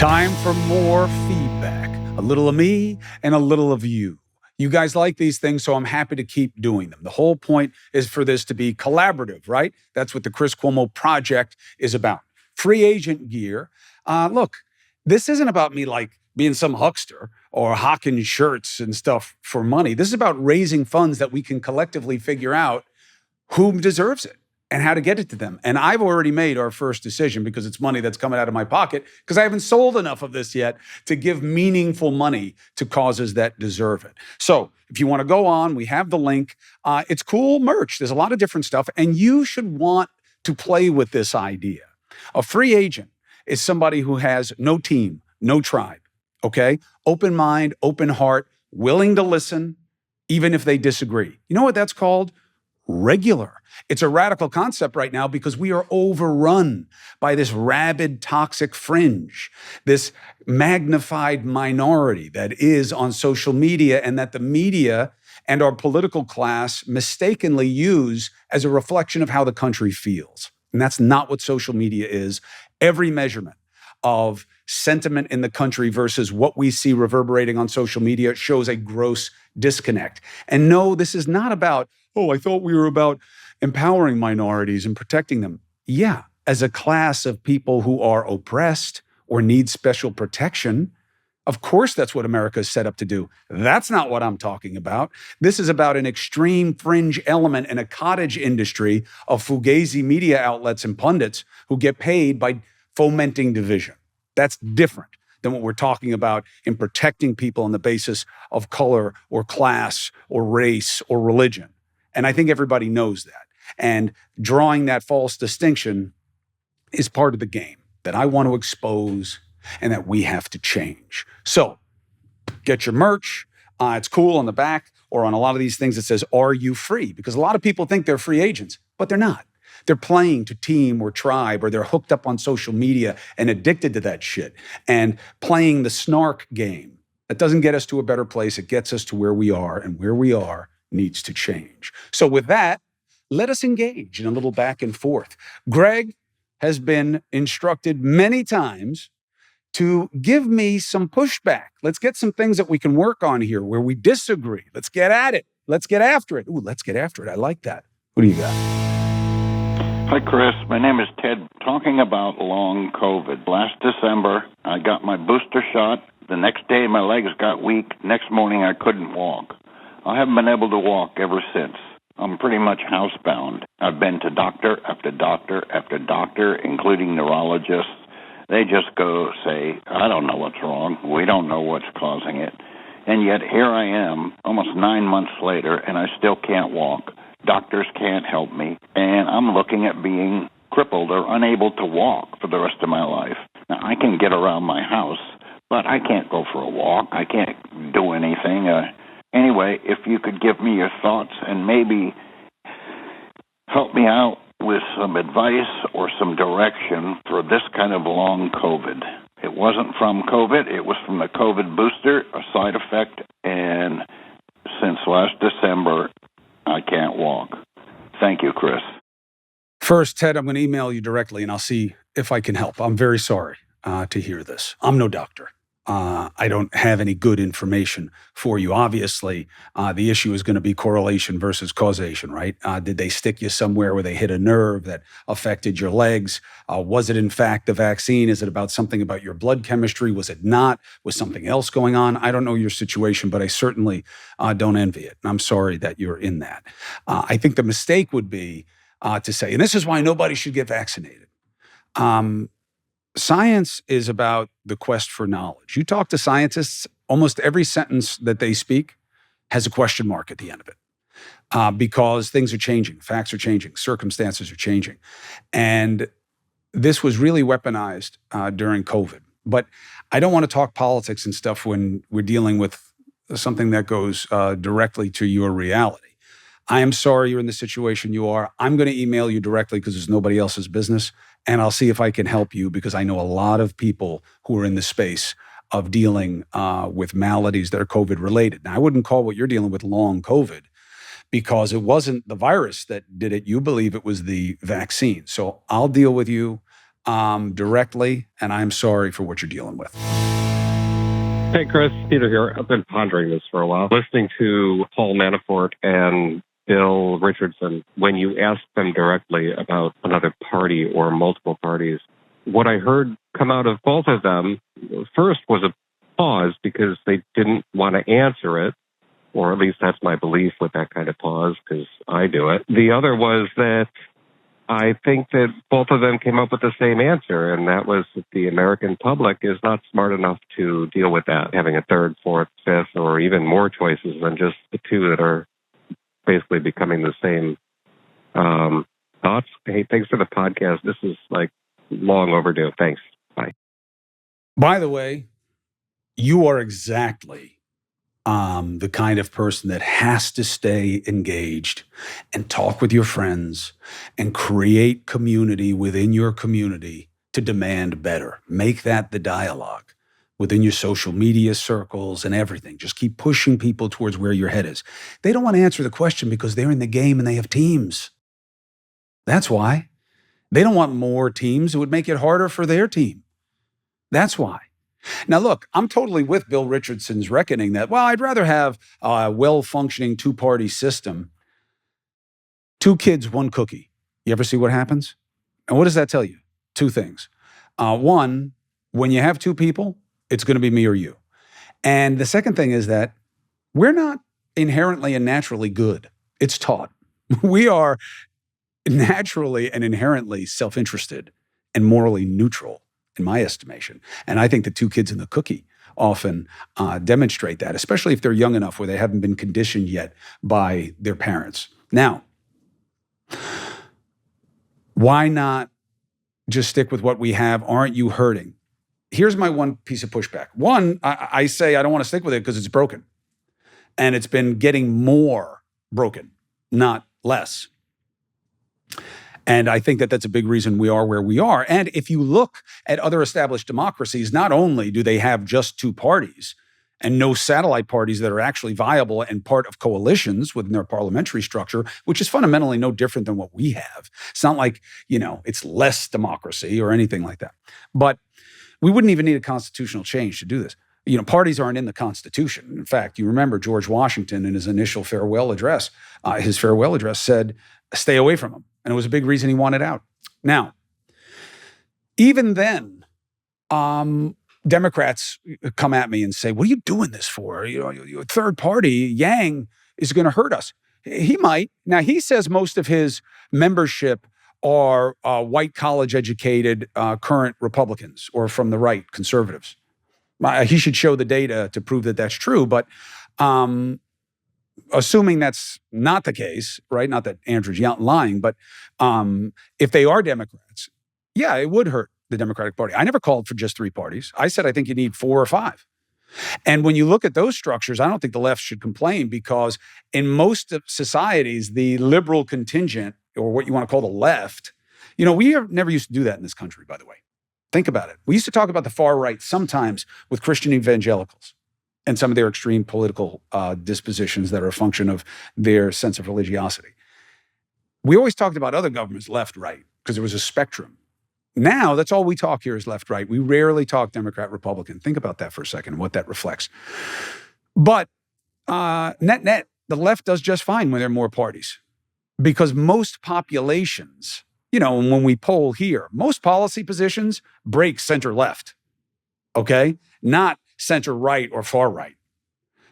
Time for more feedback. A little of me and a little of you. You guys like these things, so I'm happy to keep doing them. The whole point is for this to be collaborative, right? That's what the Chris Cuomo Project is about. Free agent gear. Look, this isn't about me like being some huckster or hawking shirts and stuff for money. This is about raising funds that we can collectively figure out who deserves it and how to get it to them. And I've already made our first decision because it's money that's coming out of my pocket because I haven't sold enough of this yet to give meaningful money to causes that deserve it. So if you want to go on, we have the link. It's cool merch. There's a lot of different stuff. And you should want to play with this idea. A free agent is somebody who has no team, no tribe, okay? Open mind, open heart, willing to listen, even if they disagree. You know what that's called? Regular. It's a radical concept right now because we are overrun by this rabid, toxic fringe, this magnified minority that is on social media and that the media and our political class mistakenly use as a reflection of how the country feels. And that's not what social media is. Every measurement of sentiment in the country versus what we see reverberating on social media shows a gross disconnect. And no, this is not about, oh, I thought we were about empowering minorities and protecting them. Yeah, as a class of people who are oppressed or need special protection, of course that's what America is set up to do. That's not what I'm talking about. This is about an extreme fringe element in a cottage industry of fugazi media outlets and pundits who get paid by fomenting division. That's different than what we're talking about in protecting people on the basis of color or class or race or religion. And I think everybody knows that. And drawing that false distinction is part of the game that I want to expose and that we have to change. So get your merch. It's cool on the back or on a lot of these things that says, "Are you free?" Because a lot of people think they're free agents, but they're not. They're playing to team or tribe, or they're hooked up on social media and addicted to that shit and playing the snark game. That doesn't get us to a better place. It gets us to where we are, and where we are needs to change. So with that, let us engage in a little back and forth. Greg has been instructed many times to give me some pushback. Let's get some things that we can work on here where we disagree. Let's get at it. Let's get after it. Ooh, let's get after it. I like that. What do you got? Hi, Chris. My name is Ted. Talking about long COVID. Last December, I got my booster shot. The next day, my legs got weak. Next morning, I couldn't walk. I haven't been able to walk ever since. I'm pretty much housebound. I've been to doctor after doctor after doctor, including neurologists. They just go say, "I don't know what's wrong. We don't know what's causing it." And yet here I am, almost 9 months later, and I still can't walk. Doctors can't help me, and I'm looking at being crippled or unable to walk for the rest of my life. Now, I can get around my house, but I can't go for a walk. I can't do anything. Anyway, if you could give me your thoughts and maybe help me out with some advice or some direction for this kind of long COVID. It wasn't from COVID. It was from the COVID booster, a side effect, and since last December, I can't walk. Thank you, Chris. First, Ted, I'm going to email you directly and I'll see if I can help. I'm very sorry to hear this. I'm no doctor. I don't have any good information for you. Obviously, the issue is going to be correlation versus causation, right? Did they stick you somewhere where they hit a nerve that affected your legs? Was it in fact the vaccine? Is it about something about your blood chemistry? Was it not? Was something else going on? I don't know your situation, but I certainly don't envy it. And I'm sorry that you're in that. I think the mistake would be to say, and this is why nobody should get vaccinated. Science is about the quest for knowledge. You talk to scientists, almost every sentence that they speak has a question mark at the end of it because things are changing, facts are changing, circumstances are changing. And this was really weaponized during COVID. But I don't want to talk politics and stuff when we're dealing with something that goes directly to your reality. I am sorry you're in the situation you are. I'm going to email you directly because it's nobody else's business. And I'll see if I can help you because I know a lot of people who are in the space of dealing with maladies that are COVID related. Now, I wouldn't call what you're dealing with long COVID because it wasn't the virus that did it. You believe it was the vaccine. So I'll deal with you. directly, and I'm sorry for what you're dealing with. Hey, Chris, Peter here. I've been pondering this for a while. Listening to Paul Manafort and Bill Richardson, when you ask them directly about another party or multiple parties, what I heard come out of both of them first was a pause because they didn't want to answer it, or at least that's my belief with that kind of pause because I do it. The other was that I think that both of them came up with the same answer, and that was that the American public is not smart enough to deal with that, having a third, fourth, fifth, or even more choices than just the two that are basically becoming the same thoughts. Hey, thanks for the podcast. This is like long overdue. Thanks. Bye. By the way, you are exactly the kind of person that has to stay engaged and talk with your friends and create community within your community to demand better. Make that the dialogue within your social media circles and everything. Just keep pushing people towards where your head is. They don't want to answer the question because they're in the game and they have teams. That's why. They don't want more teams. It would make it harder for their team. That's why. Now, look, I'm totally with Bill Richardson's reckoning that, well, I'd rather have a well-functioning two-party system. 2 kids, 1 cookie. You ever see what happens? And what does that tell you? 2 things. One, when you have 2 people, it's going to be me or you. And the second thing is that we're not inherently and naturally good. It's taught. We are naturally and inherently self-interested and morally neutral, in my estimation. And I think the 2 kids in the cookie often demonstrate that, especially if they're young enough where they haven't been conditioned yet by their parents. Now, why not just stick with what we have? Aren't you hurting? Here's my one piece of pushback. One, I say I don't want to stick with it because it's broken. And it's been getting more broken, not less. And I think that that's a big reason we are where we are. And if you look at other established democracies, not only do they have just 2 parties and no satellite parties that are actually viable and part of coalitions within their parliamentary structure, which is fundamentally no different than what we have. It's not like, it's less democracy or anything like that. But we wouldn't even need a constitutional change to do this. Parties aren't in the Constitution. In fact, you remember George Washington in his initial farewell address, said, stay away from them. And it was a big reason he wanted out. Now, even then, Democrats come at me and say, what are you doing this for? Your third party, Yang, is going to hurt us. He might. Now, he says most of his membership are white college-educated current Republicans or from the right, conservatives. He should show the data to prove that that's true. But assuming that's not the case, right? Not that Andrew's lying, but if they are Democrats, yeah, it would hurt the Democratic Party. I never called for just 3 parties. I said I think you need 4 or 5. And when you look at those structures, I don't think the left should complain because in most of societies, the liberal contingent, or what you want to call the left, we never used to do that in this country, by the way. Think about it. We used to talk about the far right sometimes with Christian evangelicals and some of their extreme political dispositions that are a function of their sense of religiosity. We always talked about other governments, left, right, because there was a spectrum. Now, that's all we talk here is left, right. We rarely talk Democrat, Republican. Think about that for a second, what that reflects. But net, the left does just fine when there are more parties because most populations, when we poll here, most policy positions break center left, okay? Not center right or far right.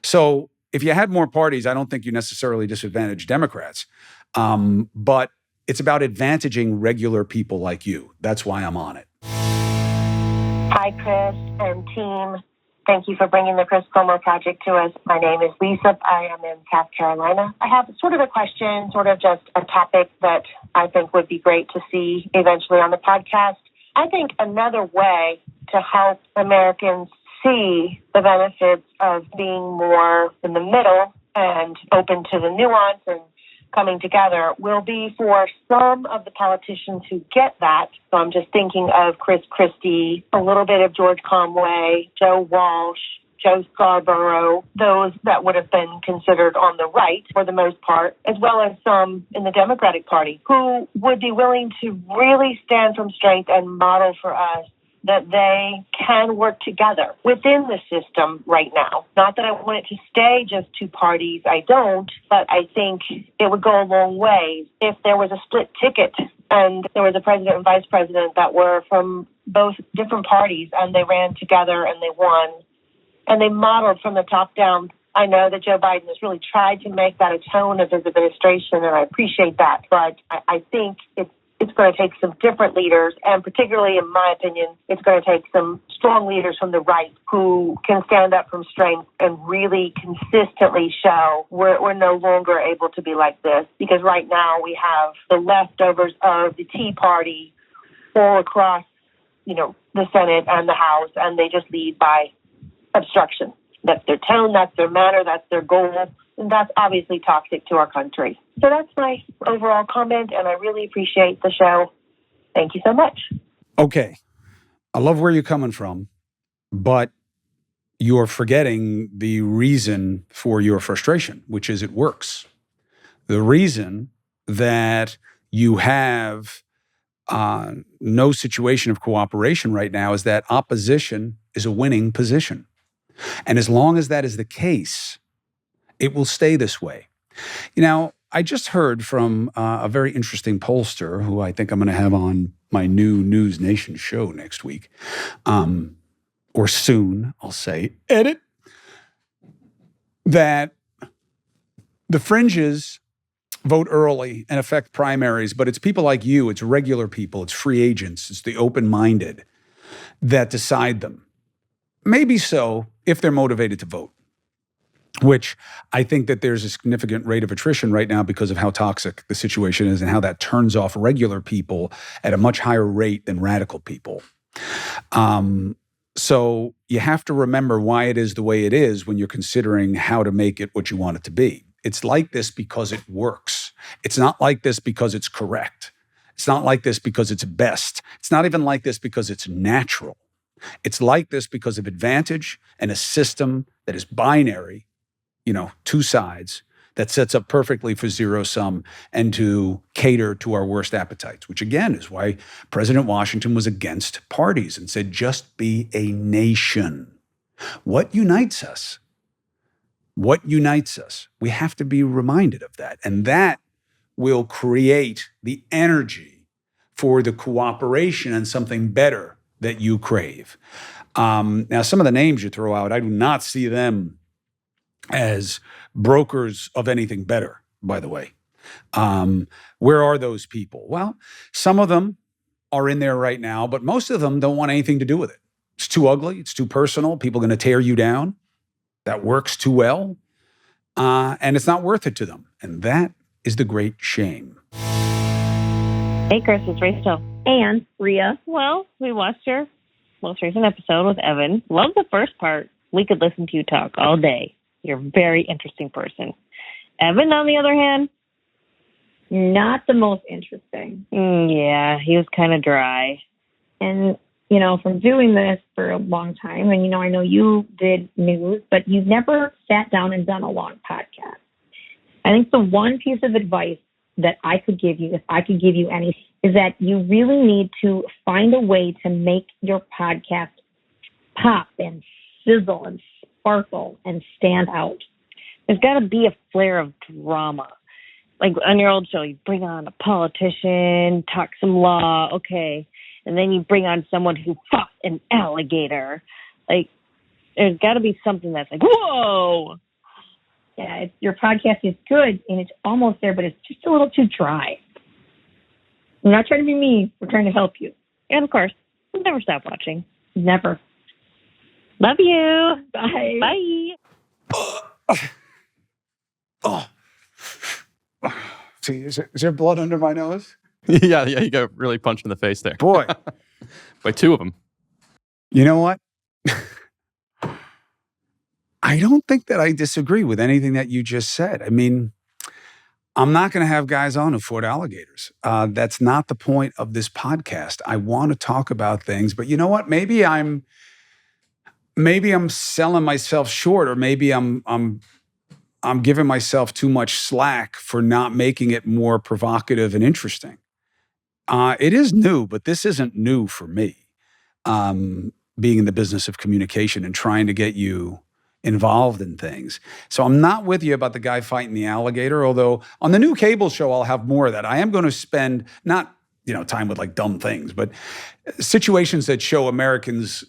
So if you had more parties, I don't think you necessarily disadvantage Democrats. But it's about advantaging regular people like you. That's why I'm on it. Hi, Chris and team. Thank you for bringing the Chris Cuomo Project to us. My name is Lisa. I am in South Carolina. I have sort of a question, sort of just a topic that I think would be great to see eventually on the podcast. I think another way to help Americans see the benefits of being more in the middle and open to the nuance and coming together will be for some of the politicians who get that. So I'm just thinking of Chris Christie, a little bit of George Conway, Joe Walsh, Joe Scarborough, those that would have been considered on the right for the most part, as well as some in the Democratic Party who would be willing to really stand from strength and model for us that they can work together within the system right now. Not that I want it to stay just two parties, I don't, but I think it would go a long way if there was a split ticket and there was a president and vice president that were from both different parties and they ran together and they won. And they modeled from the top down. I know that Joe Biden has really tried to make that a tone of his administration, and I appreciate that. But I think it's going to take some different leaders, and particularly, in my opinion, it's going to take some strong leaders from the right who can stand up from strength and really consistently show we're no longer able to be like this. Because right now we have the leftovers of the Tea Party all across, the Senate and the House, and they just lead by obstruction. That's their tone, that's their manner, that's their goal. And that's obviously toxic to our country. So that's my overall comment, and I really appreciate the show. Thank you so much. Okay. I love where you're coming from, but you're forgetting the reason for your frustration, which is it works. The reason that you have no situation of cooperation right now is that opposition is a winning position. And as long as that is the case, it will stay this way. I just heard from a very interesting pollster who I think I'm going to have on my new News Nation show next week, or soon, I'll say, edit, that the fringes vote early and affect primaries, but it's people like you, it's regular people, it's free agents, it's the open-minded that decide them. Maybe so if they're motivated to vote, which I think that there's a significant rate of attrition right now because of how toxic the situation is and how that turns off regular people at a much higher rate than radical people. So you have to remember why it is the way it is when you're considering how to make it what you want it to be. It's like this because it works. It's not like this because it's correct. It's not like this because it's best. It's not even like this because it's natural. It's like this because of advantage and a system that is binary, two sides, that sets up perfectly for zero sum and to cater to our worst appetites, which again is why President Washington was against parties and said, just be a nation. What unites us? What unites us? We have to be reminded of that. And that will create the energy for the cooperation and something better that you crave. Now, some of the names you throw out, I do not see them as brokers of anything better, by the way. Where are those people? Well, some of them are in there right now, but most of them don't want anything to do with it. It's too ugly. It's too personal. People are going to tear you down. That works too well. And it's not worth it to them. And that is the great shame. Hey, Chris, it's Rachel. And Rhea. Well, we watched your most recent episode with Evan. Love the first part. We could listen to you talk all day. You're a very interesting person. Evan, on the other hand, not the most interesting. Yeah, he was kind of dry. And, from doing this for a long time, and, I know you did news, but you've never sat down and done a long podcast. I think the one piece of advice that I could give you, if I could give you any, is that you really need to find a way to make your podcast pop and sizzle and sparkle and stand out. There's got to be a flair of drama. Like on your old show, you bring on a politician, talk some law, okay, and then you bring on someone who fought an alligator. Like, there's got to be something that's like, whoa! Yeah, your podcast is good, and it's almost there, but it's just a little too dry. I'm not trying to be mean. We're trying to help you. And, of course, we'll never stop watching. Never. Love you. Bye. Bye. See, is there blood under my nose? Yeah, you got really punched in the face there. Boy. By two of them. You know what? I don't think that I disagree with anything that you just said. I mean, I'm not going to have guys on who fought alligators. That's not the point of this podcast. I want to talk about things, but you know what? Maybe I'm maybe I'm selling myself short, or maybe I'm giving myself too much slack for not making it more provocative and interesting. It is new, but this isn't new for me. Being in the business of communication and trying to get you involved in things. So I'm not with you about the guy fighting the alligator, although on the new cable show, I'll have more of that. I am going to spend not, time with like dumb things, but situations that show Americans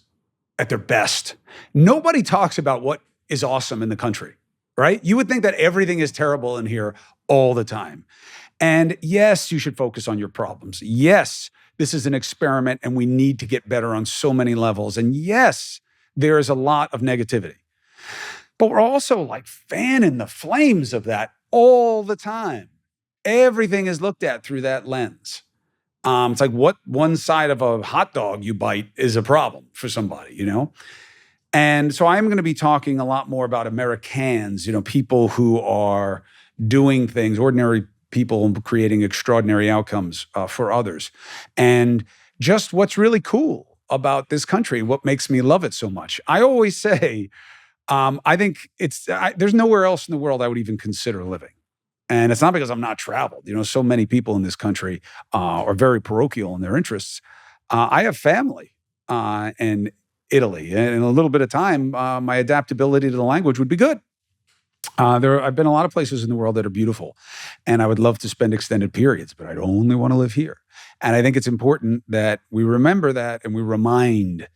at their best. Nobody talks about what is awesome in the country, right? You would think that everything is terrible in here all the time. And yes, you should focus on your problems. Yes, this is an experiment and we need to get better on so many levels. And yes, there is a lot of negativity. But we're also like fanning the flames of that all the time. Everything is looked at through that lens. It's like what one side of a hot dog you bite is a problem for somebody, And so I'm going to be talking a lot more about Americans, people who are doing things, ordinary people creating extraordinary outcomes for others. And just what's really cool about this country, what makes me love it so much. I always say, I think there's nowhere else in the world I would even consider living. And it's not because I'm not traveled. So many people in this country are very parochial in their interests. I have family in Italy. And in a little bit of time, my adaptability to the language would be good. I've been a lot of places in the world that are beautiful, and I would love to spend extended periods, but I'd only want to live here. And I think it's important that we remember that and we remind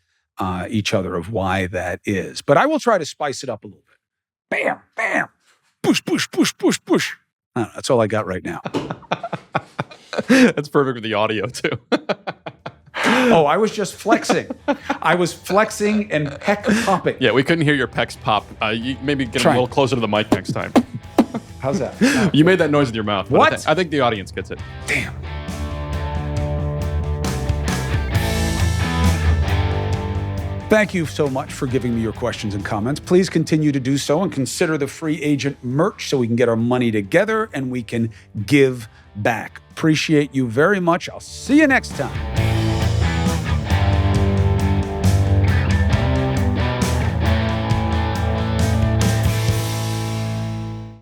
each other of why that is. But I will try to spice it up a little bit. Bam, bam, push, push, push, push, push. I don't know, that's all I got right now. That's perfect with the audio, too. Oh, I was just flexing. I was flexing and peck popping. Yeah, we couldn't hear your pecs pop. You maybe get a little closer to the mic next time. How's that? You made that noise with your mouth. What? I think the audience gets it. Damn. Thank you so much for giving me your questions and comments. Please continue to do so and consider the free agent merch so we can get our money together and we can give back. Appreciate you very much. I'll see you next time.